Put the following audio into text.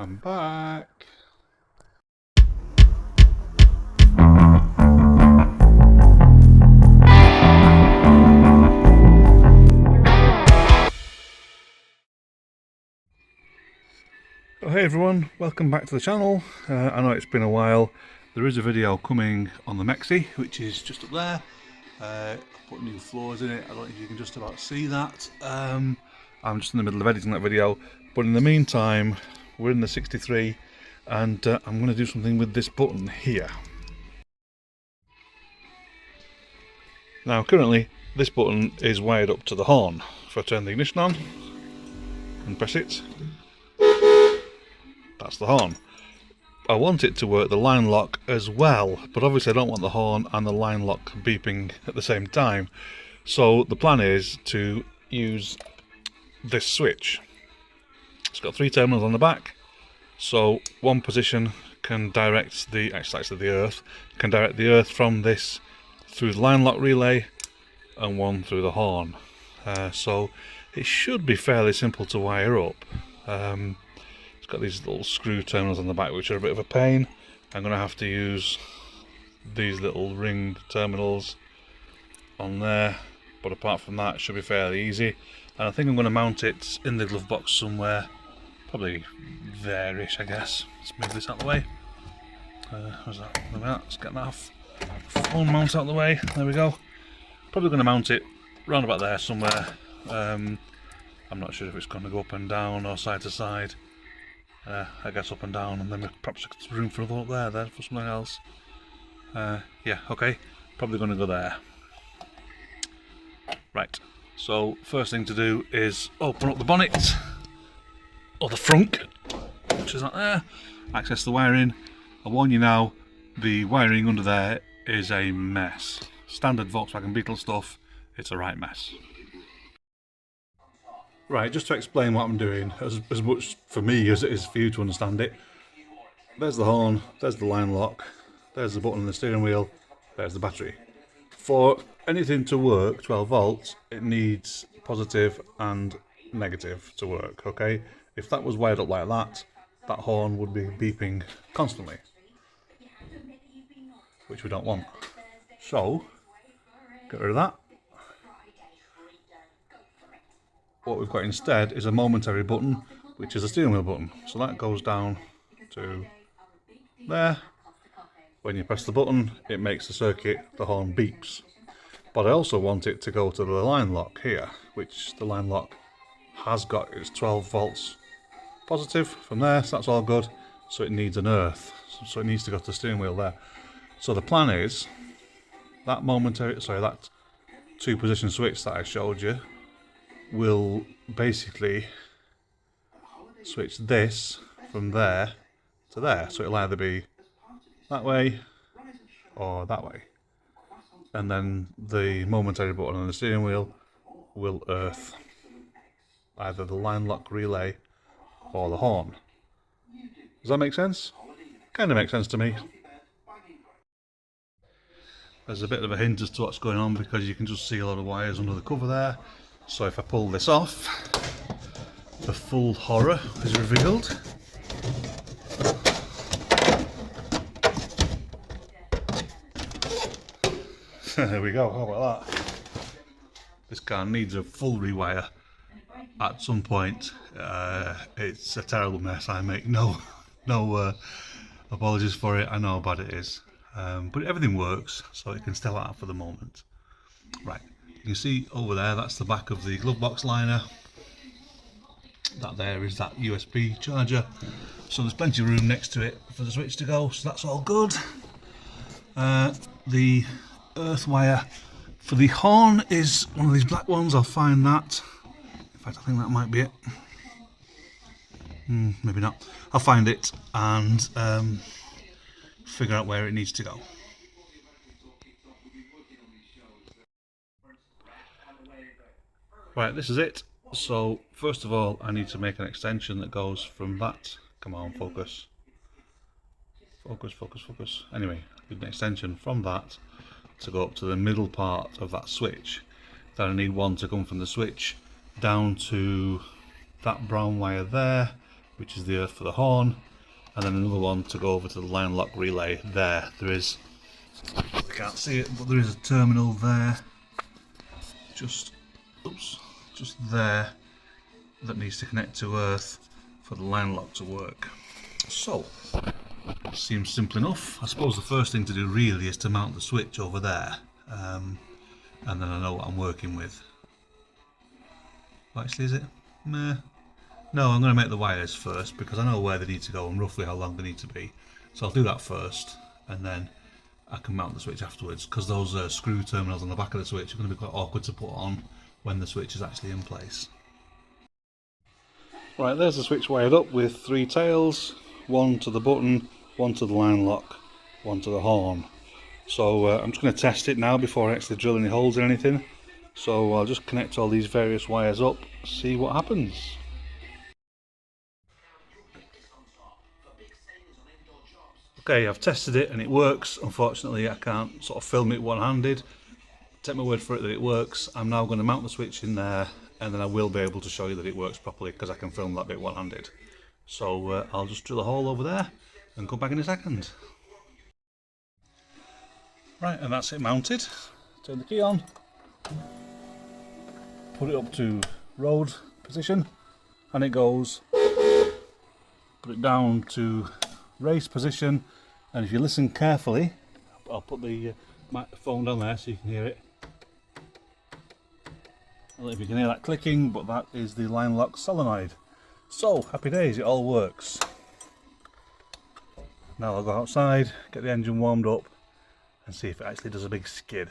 I'm back. Oh, hey everyone, welcome back to the channel. I know it's been a while. There is a video coming on the Mexi, which is just up there. I've put new floors in it. I don't know if you can just about see that. I'm just in the middle of editing that video, but in the meantime we're in the 63 and I'm going to do something with this button here. Now currently this button is wired up to the horn. If I turn the ignition on and press it, that's the horn. I want it to work the line lock as well, but obviously I don't want the horn and the line lock beeping at the same time. So the plan is to use this switch. It's got 3 terminals on the back, so one position can direct the earth, can direct the earth from this through the line lock relay, and one through the horn. So it should be fairly simple to wire up. It's got these little screw terminals on the back which are a bit of a pain. I'm going to have to use these little ring terminals on there, but apart from that it should be fairly easy. And I think I'm going to mount it in the glove box somewhere, probably there-ish I guess. Let's move this out of the way. Where's that? Let's get that off. Phone mount out of the way, there we go. Probably going to mount it round about there somewhere. I'm not sure if it's going to go up and down or side to side. I guess up and down, and then perhaps there's room for another up there for something else. Yeah, okay, probably going to go there. Right, so first thing to do is open up the bonnet, or the frunk, which is not there, access the wiring. I warn you now, the wiring under there is a mess. Standard Volkswagen Beetle stuff, it's a right mess. Right, just to explain what I'm doing, as much for me as it is for you to understand it. There's the horn, there's the line lock, there's the button on the steering wheel, there's the battery. For anything to work, 12 volts, it needs positive and negative to work, okay? If that was wired up like that, that horn would be beeping constantly, which we don't want. So, get rid of that. What we've got instead is a momentary button, which is a steering wheel button. So that goes down to there. When you press the button, it makes the circuit, the horn beeps. But I also want it to go to the line lock here, which the line lock has got its 12 volts positive from there, so that's all good. So it needs an earth, so it needs to go to the steering wheel there. So the plan is that that 2-position switch that I showed you will basically switch this from there to there, so it'll either be that way or that way, and then the momentary button on the steering wheel will earth either the line lock relay or the horn. Does that make sense? Kind of makes sense to me. There's a bit of a hint as to what's going on because you can just see a lot of wires under the cover there. So if I pull this off, the full horror is revealed. There we go, how about that? This car needs a full rewire at some point. It's a terrible mess. I make no apologies for it. I know how bad it is. But everything works, so it can stay like that for the moment. Right. You can see over there, that's the back of the glove box liner. That there is that USB charger. So there's plenty of room next to it for the switch to go, so that's all good. The earth wire for the horn is one of these black ones. I'll find that. In fact, I think that might be it. Maybe not. I'll find it and figure out where it needs to go. Right, this is it. So first of all I need to make an extension that goes from that, come on, focus, anyway, I need an extension from that to go up to the middle part of that switch. Then I need one to come from the switch down to that brown wire there, which is the earth for the horn, and then another one to go over to the line lock relay there. There is, I can't see it, but there is a terminal there, just there, that needs to connect to earth for the line lock to work. So, seems simple enough. I suppose the first thing to do really is to mount the switch over there, and then I know what I'm working with. Actually, is it? Meh. No, I'm going to make the wires first because I know where they need to go and roughly how long they need to be. So I'll do that first, and then I can mount the switch afterwards, because those screw terminals on the back of the switch are going to be quite awkward to put on when the switch is actually in place. Right, there's the switch wired up with 3 tails, one to the button, one to the line lock, one to the horn. So I'm just going to test it now before I actually drill any holes in anything. So I'll just connect all these various wires up, see what happens. Okay, I've tested it and it works. Unfortunately, I can't sort of film it one-handed. Take my word for it that it works. I'm now going to mount the switch in there, and then I will be able to show you that it works properly because I can film that bit one-handed. So I'll just drill a hole over there and come back in a second. Right, and that's it mounted. Turn the key on. Put it up to road position, and it goes. Put it down to race position, and if you listen carefully, I'll put the microphone down there so you can hear it. I don't know if you can hear that clicking, but that is the line lock solenoid. So, happy days, it all works. Now I'll go outside, get the engine warmed up, and see if it actually does a big skid.